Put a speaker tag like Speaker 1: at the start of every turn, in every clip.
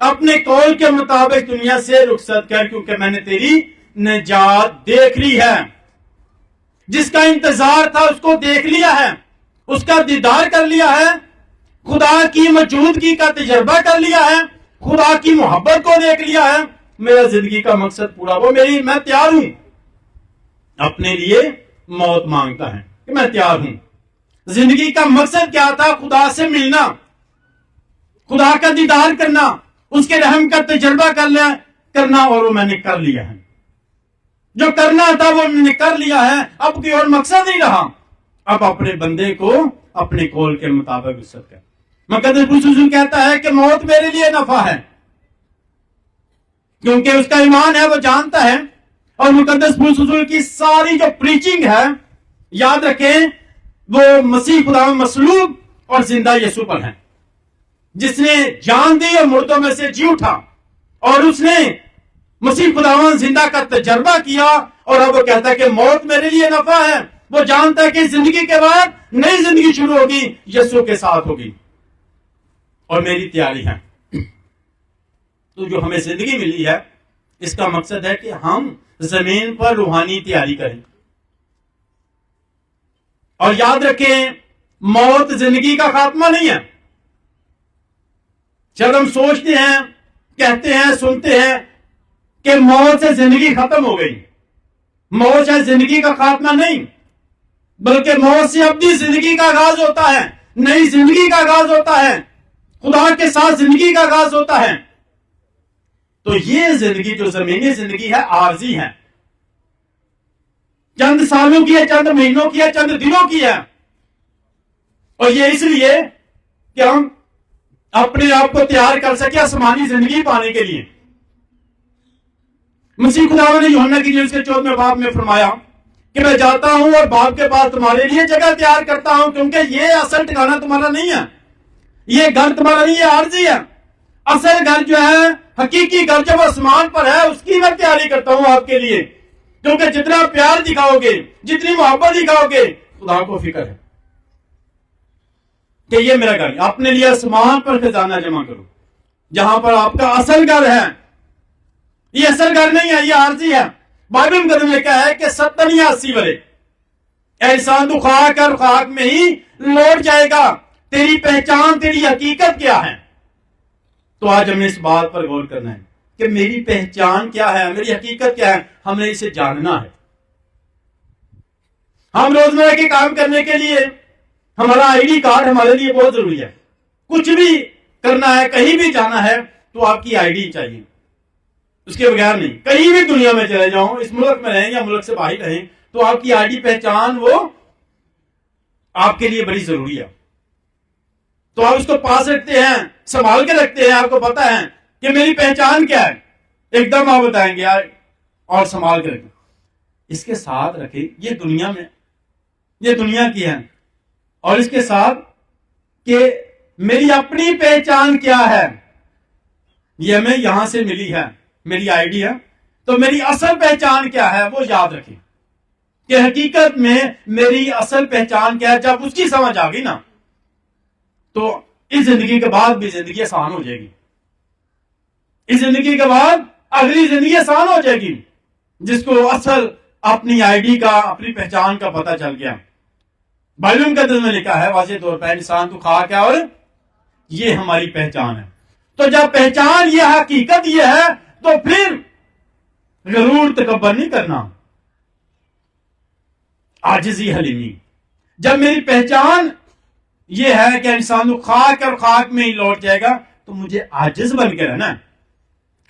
Speaker 1: اپنے قول کے مطابق دنیا سے رخصت کر، کیونکہ میں نے تیری نجات دیکھ لی ہے۔ جس کا انتظار تھا اس کو دیکھ لیا ہے، اس کا دیدار کر لیا ہے، خدا کی موجودگی کا تجربہ کر لیا ہے، خدا کی محبت کو دیکھ لیا ہے۔ میرا زندگی کا مقصد پورا ہو، میں تیار ہوں۔ اپنے لیے موت مانگتا ہے کہ میں تیار ہوں۔ زندگی کا مقصد کیا تھا؟ خدا سے ملنا، خدا کا دیدار کرنا، اس کے رحم کا تجربہ کرنا، اور وہ میں نے کر لیا ہے۔ جو کرنا تھا وہ میں نے کر لیا ہے، اب کوئی اور مقصد نہیں رہا۔ اب اپنے بندے کو اپنے قول کے مطابق رخصت کر۔ مقدس پولس رسول کہتا ہے کہ موت میرے لیے نفع ہے، کیونکہ اس کا ایمان ہے، وہ جانتا ہے۔ اور مقدس پولس رسول کی ساری جو پریچنگ ہے، یاد رکھیں، وہ مسیح خدا مصلوب اور زندہ یسوع پر ہے، جس نے جان دی اور مردوں میں سے جی اٹھا، اور اس نے مسیح خداوند زندہ کا تجربہ کیا، اور اب وہ کہتا ہے کہ موت میرے لیے نفع ہے۔ وہ جانتا ہے کہ زندگی کے بعد نئی زندگی شروع ہوگی، یسوع کے ساتھ ہوگی، اور میری تیاری ہے۔ تو جو ہمیں زندگی ملی ہے، اس کا مقصد ہے کہ ہم زمین پر روحانی تیاری کریں۔ اور یاد رکھیں، موت زندگی کا خاتمہ نہیں ہے۔ جب ہم سوچتے ہیں، کہتے ہیں، سنتے ہیں کہ موت سے زندگی ختم ہو گئی، موت سے زندگی کا خاتمہ نہیں، بلکہ موت سے اپنی زندگی کا آغاز ہوتا ہے، نئی زندگی کا آغاز ہوتا ہے، خدا کے ساتھ زندگی کا آغاز ہوتا ہے۔ تو یہ زندگی جو زمینی زندگی ہے، عارضی ہے، چند سالوں کی ہے، چند مہینوں کی ہے، چند دنوں کی ہے، اور یہ اس لیے کہ ہم اپنے آپ کو تیار کر سکے آسمانی زندگی پانے کے لیے۔ مسیح خدا نے یوحنا کی انجیل کے 14ویں باب میں فرمایا کہ میں جاتا ہوں اور باپ کے پاس تمہارے لیے جگہ تیار کرتا ہوں، کیونکہ یہ اصل ٹھکانہ تمہارا نہیں ہے، یہ گھر تمہارا نہیں ہے، عارضی ہے۔ اصل گھر جو ہے، حقیقی گھر جو آسمان پر ہے، اس کی میں تیاری کرتا ہوں آپ کے لیے، کیونکہ جتنا پیار دکھاؤ گے، جتنی محبت دکھاؤ گے، خدا کو فکر ہے کہ یہ میرا گھر، اپنے لیے آسمان پر خزانہ جمع کرو، جہاں پر آپ کا اصل گھر ہے۔ یہ اصل گھر نہیں ہے، یہ عارضی ہے۔ بائبل مقدس میں لکھا ہے کہ 70 یا 80 برے انسان تو خاک اور خاک میں ہی لوٹ جائے گا۔ تیری پہچان، تیری حقیقت کیا ہے؟ تو آج ہمیں اس بات پر غور کرنا ہے کہ میری پہچان کیا ہے، میری حقیقت کیا ہے، ہمیں اسے جاننا ہے۔ ہم روزمرہ کے کام کرنے کے لیے ہمارا آئی ڈی کارڈ ہمارے لیے بہت ضروری ہے۔ کچھ بھی کرنا ہے، کہیں بھی جانا ہے، تو آپ کی آئی ڈی چاہیے، اس کے بغیر نہیں۔ کہیں بھی دنیا میں چلے جاؤں، اس ملک میں رہیں یا ملک سے باہر رہیں، تو آپ کی آئی ڈی پہچان وہ آپ کے لیے بڑی ضروری ہے۔ تو آپ اس کو پاس رکھتے ہیں، سنبھال کے رکھتے ہیں، آپ کو پتا ہے کہ میری پہچان کیا ہے، ایک دم آپ بتائیں گے اور سنبھال کے رکھیں۔ اس کے ساتھ رکھیں، یہ دنیا میں، یہ دنیا کی ہے، اور اس کے ساتھ کہ میری اپنی پہچان کیا ہے، یہ ہمیں یہاں سے ملی ہے، میری آئی ڈی ہے۔ تو میری اصل پہچان کیا ہے وہ یاد رکھیں کہ حقیقت میں میری اصل پہچان کیا ہے۔ جب اس کی سمجھ آ گئی نا، تو اس زندگی کے بعد بھی زندگی آسان ہو جائے گی۔ اس زندگی کے بعد اگلی زندگی آسان ہو جائے گی، جس کو اصل اپنی آئی ڈی کا، اپنی پہچان کا پتہ چل گیا۔ بائبل مقدس میں لکھا ہے واضح طور پر، انسان تو خاک ہے اور یہ ہماری پہچان ہے۔ تو جب پہچان یہ حقیقت یہ ہے، تو پھر غرور تکبر نہیں کرنا، عاجزی حلیمی۔ جب میری پہچان یہ ہے کہ انسان تو خاک اور خاک میں ہی لوٹ جائے گا، تو مجھے عاجز بن کے رہنا ہے،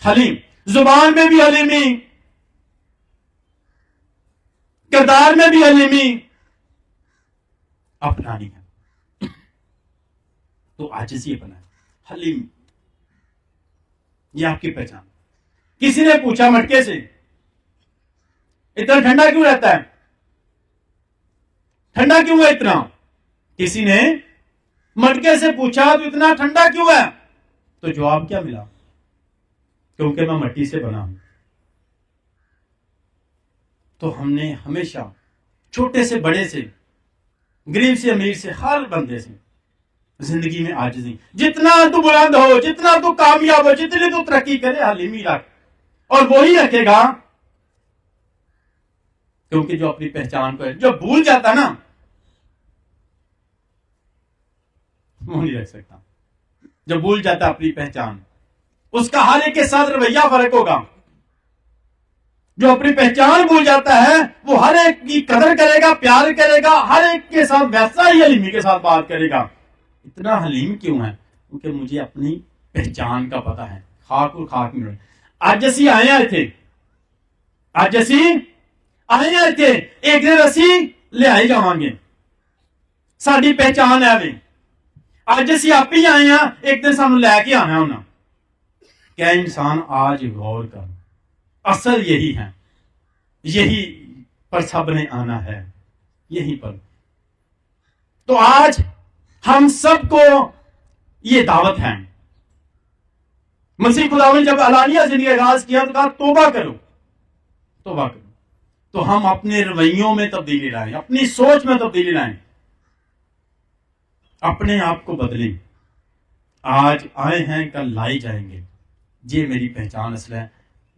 Speaker 1: حلیم، زبان میں بھی حلیمی، کردار میں بھی حلیمی اپنانی ہے۔ تو عاجزی بنا ہے، حلیم، یہ آپ کی پہچان۔ کسی نے پوچھا مٹکے سے، اتنا ٹھنڈا کیوں رہتا ہے، ٹھنڈا کیوں ہے اتنا؟ کسی نے مٹکے سے پوچھا تو اتنا ٹھنڈا کیوں ہے؟ تو جواب کیا ملا؟ کیونکہ میں مٹی سے بنا ہوں۔ تو ہم نے ہمیشہ چھوٹے سے بڑے سے، غریب سے امیر سے، ہر بندے سے زندگی میں عاجزی. جتنا تو بلند ہو, جتنا تو کامیاب ہو, جتنی تو ترقی کرے, حلیمی رکھ, اور وہی رکھے گا. کیونکہ جو اپنی پہچان کو جو بھول جاتا نا, وہ نہیں رکھ سکتا. جو بھول جاتا اپنی پہچان, اس کا ہر ایک کے ساتھ رویہ فرق ہوگا. جو اپنی پہچان بھول جاتا ہے وہ ہر ایک کی قدر کرے گا, پیار کرے گا, ہر ایک کے ساتھ ویسا ہی حلیمی کے ساتھ بات کرے گا. اتنا حلیم کیوں ہے؟ کیونکہ مجھے اپنی پہچان کا پتا ہے. خاک اور خاک میں اج اسی آئے تھے, اج اسی آئے تھے, ایک دن اسی لے آئی جاؤں گے. ساری پہچان ہے وے. اج اسی آپ ہی آئے ہیں, ایک دن سانو لے کے آنا ہونا. کیا انسان آج غور کر, اصل یہی ہے, یہی پر سب نے آنا ہے, یہی پر. تو آج ہم سب کو یہ دعوت ہے. مسیح خدا نے جب علانیہ زندگی آغاز کیا تو کہا توبہ کرو, توبہ کرو. تو ہم اپنے رویوں میں تبدیلی لائیں, اپنی سوچ میں تبدیلی لائیں, اپنے آپ کو بدلیں. آج آئے ہیں, کل لائے جائیں گے. یہ میری پہچان اصل ہے,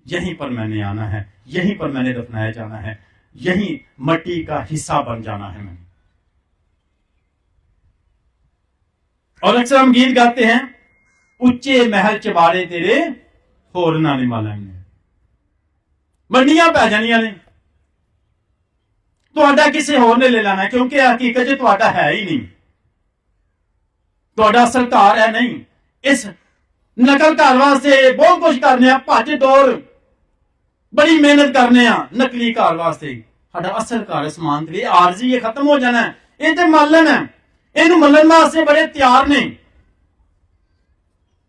Speaker 1: یہیں پر میں نے آنا ہے, یہیں پر میں نے دفنایا جانا ہے, یہیں مٹی کا حصہ بن جانا ہے میں نے. اور اکثر ہم گیت گاتے ہیں, اچے محل چبارے تیرے ہورنا نے مالا نے, منڈیاں پہ جانیاں نے, تو کسی ہور نے لے لینا ہے, کیونکہ حقیقت جو تو ہے ہی نہیں, تو اصل کار ہے نہیں. اس نقل کار واسطے بہت کچھ کرنے ہیں, بھج دور بڑی محنت کرنے ہیں نقلی کار واسطے. ساڈا اصل کار سمان تے عارضی یہ ختم ہو جانا ہے, یہ تے ملن ہے. یہ ملن واسطے بڑے تیار نے,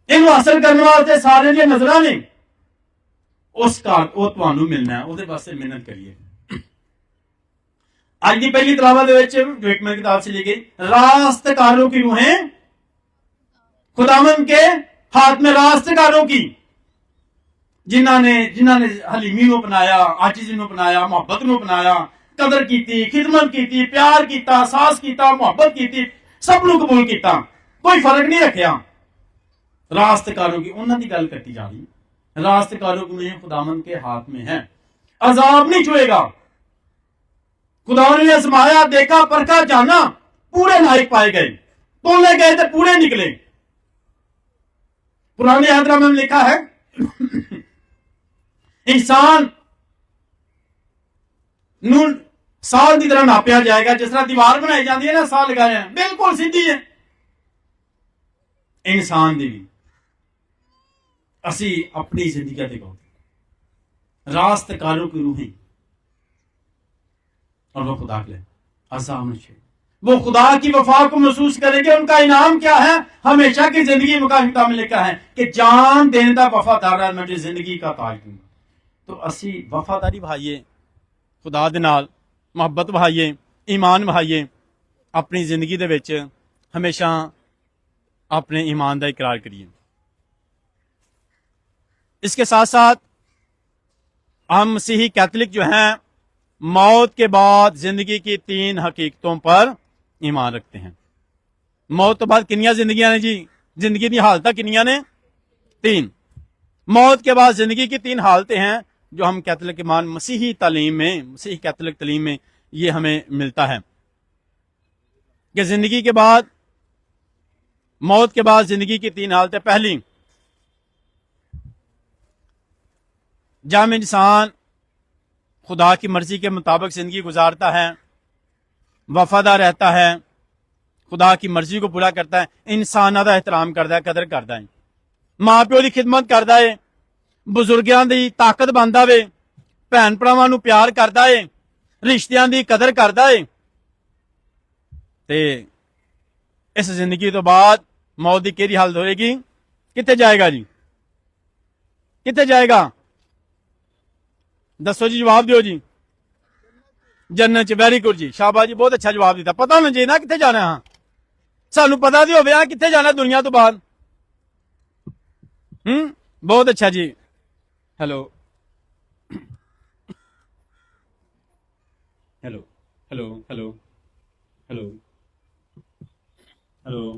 Speaker 1: یہ حاصل کرنے واسطے سارے دیا نظر نے. اس کار وہ تمہیں ملنا ہے, وہ واسطے محنت کریے. آج کی پہلی تلاوت جو ایک میں کتاب سے لی گئی, راست کاروں کی روحیں خداوند کے ہاتھ میں, راست کاروں کی, جنہوں نے حلیمی نو اپنایا, عاجزی نو اپنایا, محبت نو اپنایا, قدر کیتی, خدمت کیتی, پیار کیتا, احساس کیتا, محبت کیتی, سب نو قبول کیتا, کوئی فرق نہیں رکھیا. راست کاروں کی انہوں کی گل کرتی جا رہی. راست کاروں کی خداوند کے ہاتھ میں ہے, عذاب نہیں چھوئے گا. خدا نے آزمایا, دیکھا, پرکھا, جانا, پورے لائق پائے گئے, تولے گئے تو پورے نکلے. پرانے عہد میں لکھا ہے انسان سال کی طرح ناپیا جائے گا, جس طرح دیوار بنائی جاتی ہے نا, سال لگائے ہیں, بالکل سیدھی ہے. انسان دی بھی اسی اپنی زندگی دیکھو, راست کاروں کی روحیں, اور وہ خدا کے عذاب نہ چھوڑے. وہ خدا کی وفا کو محسوس کریں گے. ان کا انعام کیا ہے؟ ہمیشہ کی زندگی. مقام کتاب میں لکھا ہے کہ جان دینے کا وفادار ہے, میں جو زندگی کا تاج دوں گا. تو اسی وفاداری بھائیے, خدا دے نال محبت بھائیے, ایمان بھائیے, اپنی زندگی دے وچ ہمیشہ اپنے ایمان دا اقرار کریے. اس کے ساتھ ساتھ ہم مسیحی کیتھولک جو ہیں موت کے بعد زندگی کی 3 حقیقتوں پر ایمان رکھتے ہیں. موت تو بعد کنیاں زندگیاں نے جی؟ زندگی کی حالتیں کنیاں نے؟ 3. موت کے بعد زندگی کی 3 حالتیں ہیں جو ہم کیتھولک ایمان مسیحی تعلیم میں, مسیحی کیتھولک تعلیم میں یہ ہمیں ملتا ہے کہ زندگی کے بعد, موت کے بعد زندگی کی 3 حالتیں. پہلی, جب انسان خدا کی مرضی کے مطابق زندگی گزارتا ہے, وفادار رہتا ہے, خدا کی مرضی کو پورا کرتا ہے, انسانوں کا احترام کرتا ہے, قدر کرتا ہے, ماں پیو کی خدمت کرتا ہے, بزرگاں دی طاقت بنتا ہے, بھن بھراواں نو پیار کرتا ہے, رشتیاں دی قدر کرتا ہے. تے اس زندگی تو بعد موت کی کیڑی حالت ہوئے گی؟ کتنے جائے گا جی؟ کتنے جائے گا؟ دسو جی, جواب دیو جی. جنت. ویری گڈ جی, شاباش جی, بہت اچھا جواب دیتا. پتا ہونا چاہیے نا کتنے جانا. ہاں سانو پتا بھی ہوگا کتنے جانا دنیا تو بعد. بہت اچھا جی. Hello hello hello hello hello hello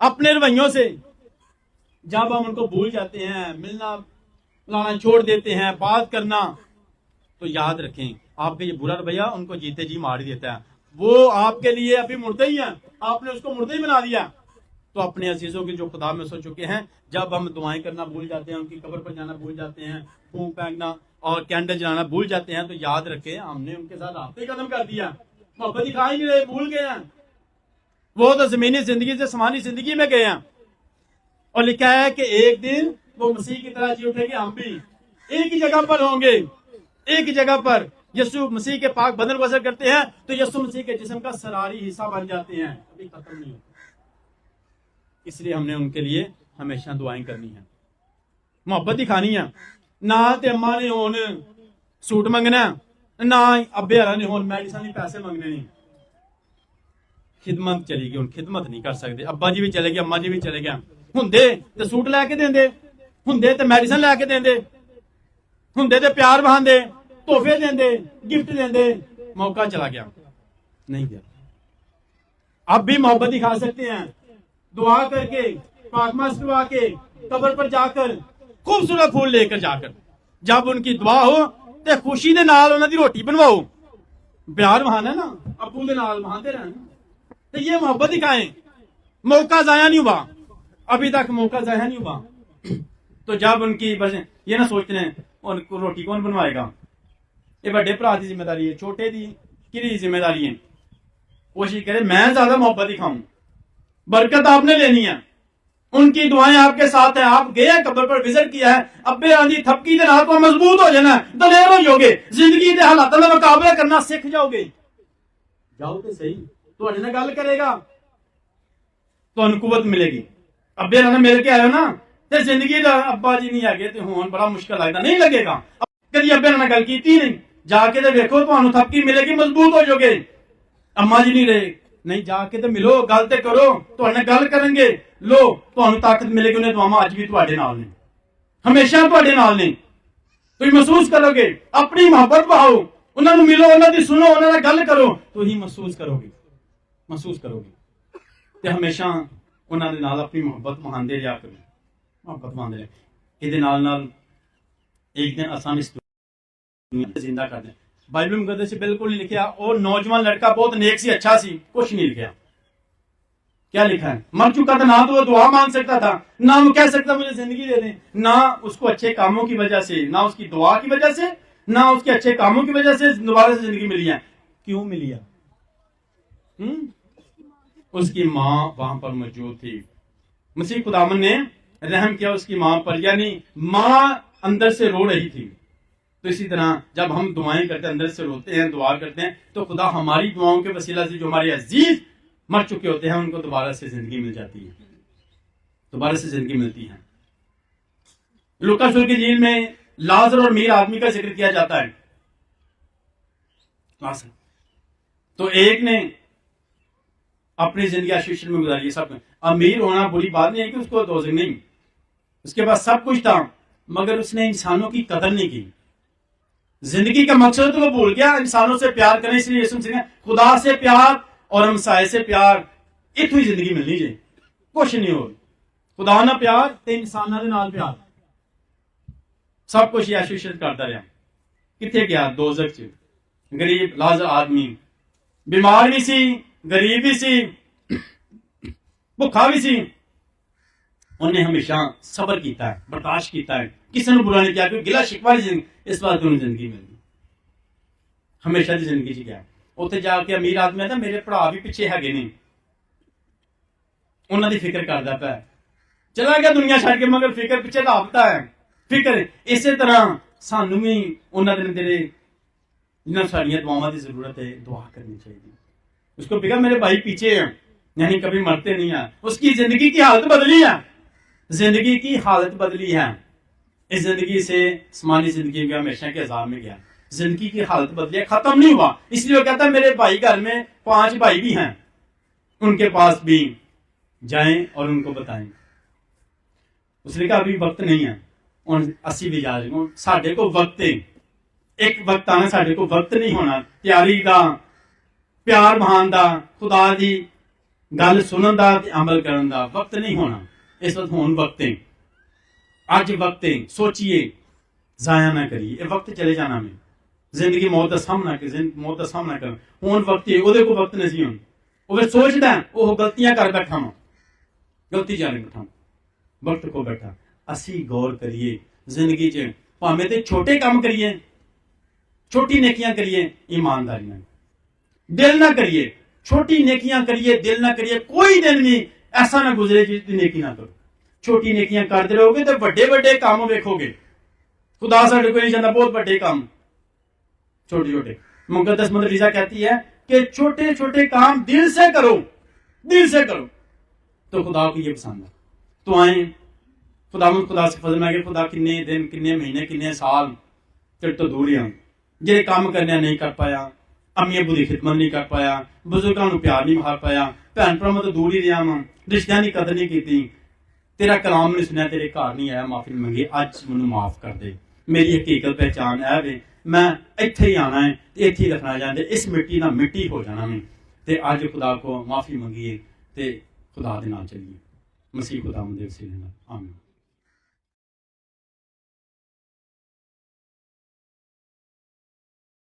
Speaker 1: اپنے رویوں سے جب ہم ان کو بھول جاتے ہیں، ملنا لانا چھوڑ دیتے ہیں، بات کرنا، تو یاد رکھیں آپ کا یہ برا رویہ ان کو جیتے جی مار دیتا ہے. وہ آپ کے لیے ابھی مردہ ہی ہیں، آپ نے اس کو مردہ ہی بنا دیا. تو اپنے عزیزوں کی جو خدا میں سو چکے ہیں، جب ہم دعائیں کرنا بھول جاتے ہیں، ان کی قبر پر جانا بھول جاتے ہیں، پھونک پھینکنا اور کینڈل جلانا بھول جاتے ہیں، تو یاد رکھیں ہم نے ان کے ساتھ رابطے ختم کر دیا، محبت دکھا ہی نہیں رہے، بھول گئے ہیں. وہ تو زمینی زندگی سے سمانی زندگی میں گئے ہیں. اور لکھا ہے کہ ایک دن وہ مسیح کی طرح جی اٹھے گے، ہم بھی ایک ہی جگہ پر ہوں گے، ایک ہی جگہ پر. یسوع مسیح کے پاک بدن کو اثر کرتے ہیں تو یسوع مسیح کے جسم کا سراری حصہ بن جاتے ہیں، ابھی ختم نہیں ہوتا. اس لیے ہم نے ان کے لیے ہمیشہ دعائیں کرنی ہیں، محبت دکھانی ہے. نہ تے اماں نے ہون سوٹ منگنا، نہ ابے ہرا نے ہون میڈیسن نہیں پیسے منگنے نہیں. خدمت چلی گئی، ہوں خدمت نہیں کر سکتے. ابا جی بھی چلے گئے، اما جی بھی چلے گئے. ہندے تے سوٹ لے کے دیں دے، ہندے تے میڈیسن لے کے دیں دے، ہندے تے پیار بہان دے، تحفے دیں دے، گفٹ دیں دے. موقع چلا گیا، نہیں گیا. اب بھی محبت دکھا سکتے ہیں، دعا کر کے، پاکماس کروا کے، قبر پر جا کر خوبصورت پھول لے کر جا کر جب ان کی دعا ہو تے خوشی دے نال انہاں دی روٹی بنواؤ. پیار بہانا نا، ابو دے نال بہاندے رہنا، تو یہ محبت دکھائیں. موقع ضائع نہیں ہوا، ابھی تک موقع ضائع نہیں ہوا. تو جب ان کی بس یہ نہ سوچتے ہیں ان کو روٹی کون بنوائے گا، یہ بڑے بھرا دی ذمہ داری ہے، چھوٹے دی کی ذمہ داری ہے. کوشش کرے میں زیادہ محبت دکھاؤں، برکت آپ نے لینی ہے. ان کی دعائیں آپ کے ساتھ ہیں. آپ گئے قبر پر وزٹ کیا ہے، ابے آندھی تھپکی دے نال کو مضبوط ہو جانا، دلیر ہو جاؤ گے، زندگی دے حالات میں مقابلہ کرنا سیکھ جاؤ گے. جاؤ تے صحیح، تواڈے نال گل کرے گا، تانوں قوت ملے گی. ابے نال مل کے آئے نا تے زندگی دا ابا جی نہیں آگے تے ہون بڑا مشکل لگتا، نہیں لگے گا. کدی ابے نال گل کیتی نہیں، جا کے تے ویکھو تانوں تھپکی ملے گی، مضبوط ہو جاؤ گے. اما جی نہیں رہے، نہیں جا کے تے ملو، گل تے کرو، تواڈے گل کرن گے، لو تانوں طاقت ملے گی. انہیں دعاواں اج بھی تواڈے نال نے، ہمیشہ تواڈے نال نے. تسی محسوس کرو گے، اپنی محبت بہاؤ، انہاں نوں ملو، انہاں دی سنو، انہاں نال گل کرو، تسی محسوس کرو گے، محسوس کرو گے. تے ہمیشہ انہاں دے نال اپنی محبت بہاندے جا کرو، محبت بہاندے رہو. اے دے نال نال ایک دن اساں اس دنیا تے زندہ کر دیں. بائبل مقدس سے بالکل نہیں لکھا اور نوجوان لڑکا بہت نیک سی، اچھا سی، کچھ نہیں لکھا. کیا لکھا ہے؟ مر چکا تھا، نہ تو وہ دعا مانگ سکتا تھا، نہ وہ کہہ سکتا مجھے زندگی دے دیں. نہ اس کو اچھے کاموں کی وجہ سے، نہ اس کی دعا کی وجہ سے، نہ اس کے اچھے کاموں کی وجہ سے دوبارہ سے زندگی ملی ہے. کیوں ملی ہے؟ اس کی ماں وہاں پر موجود تھی. مسیح خداوند نے رحم کیا اس کی ماں پر، یعنی ماں اندر سے رو رہی تھی. تو اسی طرح جب ہم دعائیں کرتے ہیں، اندر سے روتے ہیں، دعا کرتے ہیں، تو خدا ہماری دعاؤں کے وسیلہ سے جو ہمارے عزیز مر چکے ہوتے ہیں ان کو دوبارہ سے زندگی مل جاتی ہے، دوبارہ سے زندگی ملتی ہے. لوکا رسول کی انجیل میں لازر اور امیر آدمی کا ذکر کیا جاتا ہے. تو ایک نے اپنی زندگی آشیشن میں گزاری ہے. سب امیر ہونا بری بات نہیں ہے کہ اس کو دوزخ نہیں، اس کے پاس سب کچھ تھا، مگر اس نے انسانوں کی قدر نہیں کی. زندگی کا مقصد تو وہ بھول گیا، انسانوں سے پیار کرنے. اس لیے یسوع مسیح نے خدا سے پیار اور ہمسائے سے پیار، اتو ہی زندگی ملنی چاہیے، کچھ نہیں ہو. خدا نہ پیار تے انساناں دے نال پیار، سب کچھ عیش عشرت کرتا رہا. کتنے گیا؟ دوزخ چ. غریب لازر آدمی، بیمار بھی سی، غریب بھی سی، بھوکا بھی سی. انہیں ہمیشہ صبر کیتا ہے، برداشت کیتا ہے، کسی نے برا نہیں کیا، کوئی گلا شکوا نہیں. اس بات انہیں زندگی مل گئی، ہمیشہ دی زندگی چ گیا. اتنے جا کے امیر آدمی آتا میرے بھرا بھی پیچھے ہے نہیں، انہوں دی فکر کرتا پیا، چلا گیا دنیا چھڑ کے، مگر فکر پیچھے لاپتا ہے. فکر اسی طرح سانو بھی انہوں نے تیرے جنہوں ساڑیاں دعاواں دی ضرورت ہے، دعا کرنی چاہیے. اس کو پکا میرے بھائی پیچھے ہیں، یعنی کبھی مرتے نہیں ہیں. اس کی زندگی کی حالت بدلی ہے، زندگی کی حالت بدلی ہے. اس زندگی سے سمانی زندگی میں ہمیشہ کے عذاب میں گیا. زندگی کی حالت بدلی ہے، ختم نہیں ہوا. اس لیے وہ کہتا ہے میرے بھائی گھر میں 5 بھائی بھی ہیں، ان کے پاس بھی جائیں اور ان کو بتائیں. اس نے کہا ابھی وقت نہیں ہے، 80 بھی جا رہے. ساڈے کو وقت ہے، ایک وقت آنا، ساڈے کو وقت نہیں ہونا تیاری دا، پیار بہان دا، خدا دی گل سنن دا تے عمل کرن دا وقت نہیں ہونا. اس وقت ہون وقت ہے, اج وقت ہے, سوچیے, ضائع نہ کریے. یہ وقت چلے جانا میں زندگی موت کا سامنا موت کا سامنا کرنا. ہون وقت ہے, وہ کو وقت نہیں ہون. وہ سوچدا ہے وہ غلطیاں کر بیٹھا ہوں, غلطی جانے بیٹھا ہوں, وقت کو بیٹھا. اسی غور کریے زندگی چ پاویں تے چھوٹے کام کریے, چھوٹی نیکیاں کریے, ایمانداری نال. دل نہ کریے, چھوٹی نیکیاں کریے, دل نہ کریے. کوئی دن بھی ایسا نہ گزرے جس دی نیکی نہ کرو. چھوٹی نیکیاں کرتے رہو گے تو بڑے بڑے کام ویکھو گے. خدا ساڈے کوئی نہیں چاہتا بہت بڑے کام, چھوٹے چھوٹے. مقدس مدر ٹریسا کہتی ہے کہ چھوٹے چھوٹے کام دل سے کرو, دل سے کرو تو خدا کو یہ پسند ہے. تو آئیں خدا سے فضل مانگے. خدا کنے دن, کنے مہینے, کنے سال تیرے تو دور ہی ہوں, جہے کام کرنے نہیں کر پایا, امی ابو کی خدمت نہیں کر پایا, بزرگوں کو پیار نہیں مار پایا, بھن بھراواں تو دور ہی رہا ہاں, رشتیاں کی قدر نہیں کی, تیرا کلام نہیں سنیا, تیرے گھر نہیں آیا, معافی منگی. اج مینوں معاف کر دے. میری حقیقت پہچان ہے وے, میں ایتھے ہی آنا ہے, ایتھے ہی رکھنا جانا, اس مٹی نہ مٹی ہو جانا میں. تے اج خدا کو معافی منگیے تے خدا دے نال چلیے. مسیح خدا دے وسیلے نال آمین.